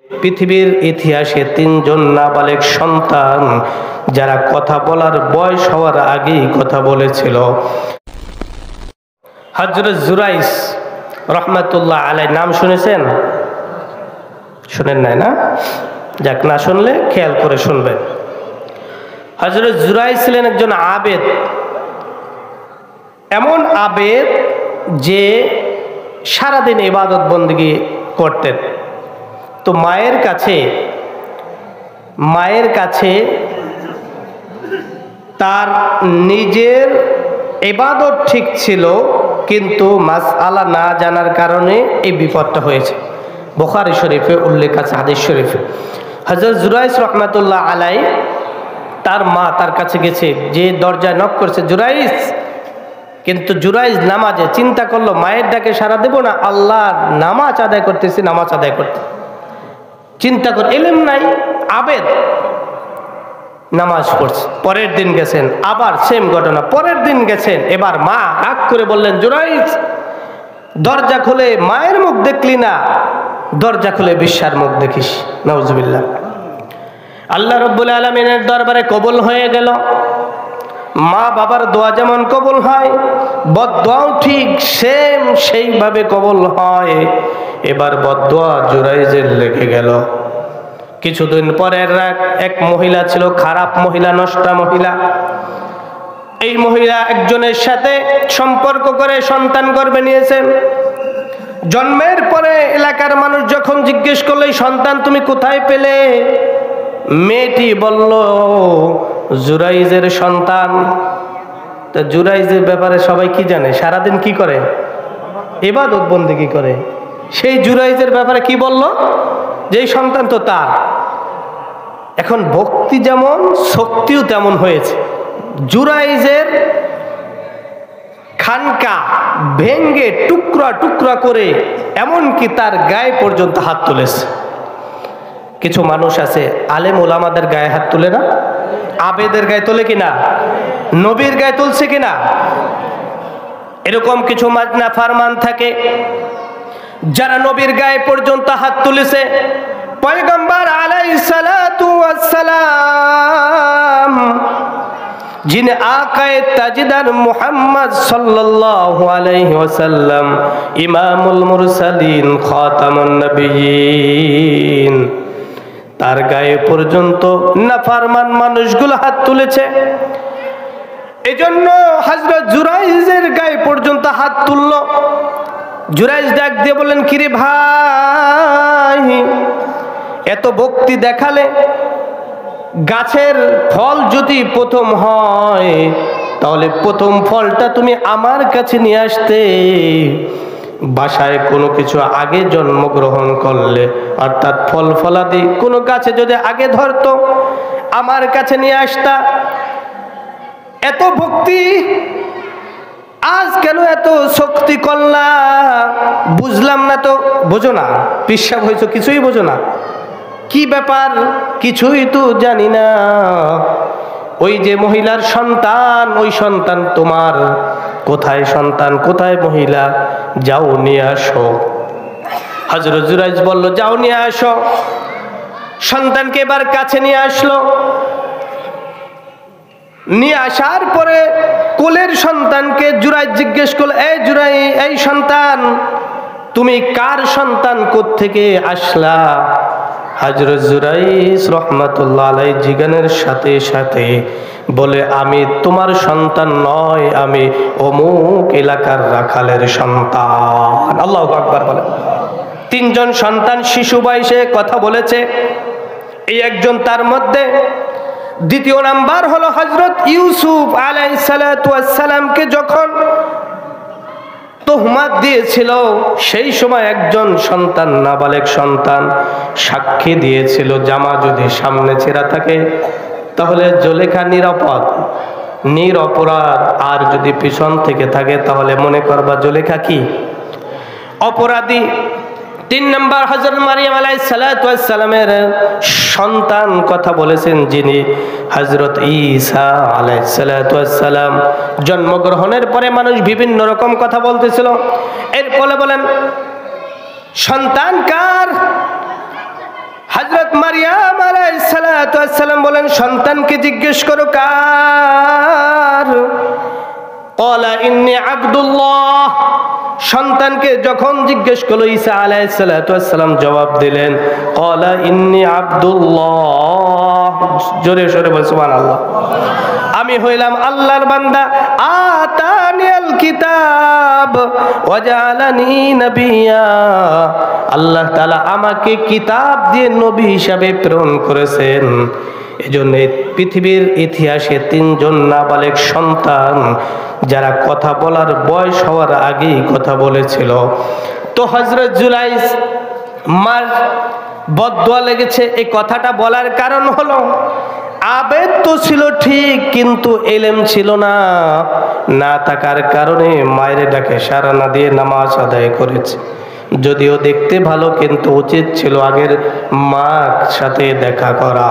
পৃথিবীর ইতিহাসে তিনজন নাবালেগ সন্তান যারা কথা বলার বয়স হওয়ার আগেই কথা বলেছিল। হযরত জুরাইজ রহমাতুল্লাহ আলাইহি নাম শুনেছেন? শুনেন নাই না? যাক, না শুনলে খেয়াল করে শুনবেন। হযরত জুরাইজ ছিলেন একজন আবেদ, এমন আবেদ যে সারাদিন ইবাদত বন্দেগী করতেন। তো মায়ের কাছে তার নিজের ইবাদত ঠিক ছিল, কিন্তু মাসআলা না জানার কারণে এই বিপদটা হয়েছে। বুখারী শরীফে উল্লেখ আছে, হাদিস শরীফে। হযরত জুরাইজ রহমাতুল্লাহ আলাইহি তার মা তার কাছে গেছে, যে দরজায় নক করেছে জুরাইজ, কিন্তু জুরাইজ নামাজে। চিন্তা করলো মায়ের ডাকে সাড়া দেব না, আল্লাহর নামাজ আদায় করতেছি, নামাজ আদায় করতে চিন্তা করে, ইলম নাই, আবেদ, নামাজ পড়ছে। পরের দিন গেছেন, আবার সেম ঘটনা। পরের দিন গেছেন, এবার মা রাগ করে বললেন, জুরাইজ দরজা খুলে মায়ের মুখ দেখলি না, দরজা খুলে বিশ্বার মুখ দেখিস। নাউজুবিল্লাহ। আল্লাহ রাব্বুল আলামিনের দরবারে কবুল হয়ে গেল। মা বাবার দোয়া যেমন কবুল হয়, বদদোয়াও ঠিক সেম সেইভাবে কবুল হয়। এবার বদদোয়া জুরাইজের লেগে গেল। কিছুদিন পরে এক মহিলা ছিল, খারাপ মহিলা, নষ্টা মহিলা। এই মহিলা একজনের সাথে সম্পর্ক করে সন্তান গর্ভে নিয়েছেন। জন্মের পরে এলাকার মানুষ যখন জিজ্ঞেস করলো, এই সন্তান তুমি কোথায় পেলে? মেয়েটি বলল, জুরাইজের সন্তান। তো জুরাইজের ব্যাপারে সবাই কি জানে? সারাদিন কি করে? ইবাদত বন্দেগী করে। সেই জুরাইজের ব্যাপারে কি বলল? যে এই সন্তান তো তার। এখন ভক্তি যেমন, শক্তিও তেমন হয়েছে। জুরাইজের খানকা ভেঙ্গে টুকরা টুকরা করে এমনকি তার গায়ে পর্যন্ত হাত তুলেছে। কিছু মানুষ আছে, আলেম ওলামাদের গায়ে হাত তুলে না, আবেদের গায়ে তোলে কিনা, নবীর গায়ে তুলছে কিনা? এরকম কিছু মাজনা ফারমান থাকে যারা নবীর গায়ে পর্যন্ত হাত তুলেছে। পয়গম্বর আলাইহিস সালাতু ওয়াস সালাম, যিনি আকায়ে তাজদার মুহাম্মদ সাল্লাল্লাহু আলাইহি ওয়াসাল্লাম, ইমামুল মুরসালিন, খাতামুন নবিয়্যিন, তার গায়ে পর্যন্ত নাফরমান মানুষগুলো হাত তুলেছে। এজন্য হযরত জুরাইজের গায়ে পর্যন্ত হাত তুলল। জুরাইজ ডাক দিয়ে বললেন, কিরে ভাই, এত ভক্তি দেখালে, গাছের ফল যদি প্রথম হয় তাহলে প্রথম ফলটা তুমি আমার কাছে নিয়ে আসতে। বাসায় কোনো কিছু আগে জন্মগ্রহণ করলে, অর্থাৎ ফল ফলাদি কোনো গাছে যদি আগে ধরতো, আমার কাছে নিয়ে আসতা। এত ভক্তি, আজ কেন এত শক্তি করলা? বুঝলাম না তো। বোঝো না, পিসাব হয়েছ, কিছুই বোঝো না। কি ব্যাপার? কিছুই তো জানি না। ওই যে মহিলার সন্তান, ওই সন্তান তোমার। কোথায় সন্তান, কোথায় মহিলা? যাও নিয়ে আসো। হযরত জুরাইজ বলল, যাও নিয়ে আসো। সন্তানকে এবার কাছে নিয়ে আসলো। নিয়ে আসার পরে কোলের সন্তানকে জুরাইজ জিজ্ঞেস করলো, এই জুরাই, এই সন্তান তুমি কার সন্তান, কোত্থেকে আসলা? হযরত জুরাইজ রাহমাতুল্লাহ আলাইহি জিজ্ঞানের সাথে সাথে বলে, আমি তোমার সন্তান নয়, আমি অমুক এলাকার রাখালের সন্তান। আল্লাহু আকবার বলে। তিনজন সন্তান শিশু বয়সে কথা বলেছে, এই একজন তার মধ্যে। দ্বিতীয় নাম্বার হলো হযরত ইউসুফ আলাইহিস সালাতু ওয়াস সালামকে যখন তোহমাত দিয়েছিল, সেই সময় একজন সন্তান, নাবালেগ সন্তান, সাক্ষী দিয়েছিল, জামা যদি সামনে ছেঁড়া থাকে তাহলে জুলেখা নিরপরাধ, আর যদি পিছন থেকে থাকে তাহলে মনে করবা জুলেখা কি অপরাধী। 3 নম্বর হযরত মারিয়াম আলাইহিস সালাতু ওয়াস সালামের সন্তান কথা বলেছেন, যিনি হযরত ঈসা আলাইহিস সালাতু ওয়াস সালাম। জন্মগ্রহণের পরে মানুষ বিভিন্ন রকম কথা বলতেছিল। এরপরে বলেন, সন্তান কার? মারিয়াম আলাইহিস সালাতু ওয়াস সালাম বলেন, সন্তানকে জিজ্ঞেস করো কার? ক্বালা ইন্নী আব্দুল্লাহ। সন্তানকে যখন জিজ্ঞেস করলো, ঈসা আলাইহিস সালাতু ওয়াস সালাম জবাব দিলেন, ক্বালা ইন্নী আব্দুল্লাহ। জোরে সোরে বল সুবহানাল্লাহ। আমি হইলাম আল্লাহর বান্দা। আতানিয়াল কিতাব ওয়া জাআলানি নবিয়্যা। আল্লাহ তাআলা আমাকে কিতাব দিয়ে নবী হিসাবে প্রেরণ করেছেন। এজন্য পৃথিবীর ইতিহাসে 3 জন নাবালেগ সন্তান যারা কথা বলার বয়স হওয়ার আগেই কথা বলেছিল। তো হযরত জুলাইস মার বদদুয়া লেগেছে। এই কথাটা বলার কারণ হলো, আবেগ তো ছিল ঠিক, কিন্তু এলেম ছিল না। না থাকার কারণে মায়ের ডাকে সাড়া না দিয়ে নামাজ আদায় করেছে। যদিও দেখতে ভালো, কিন্তু উচিত ছিল আগের মার সাথে দেখা করা।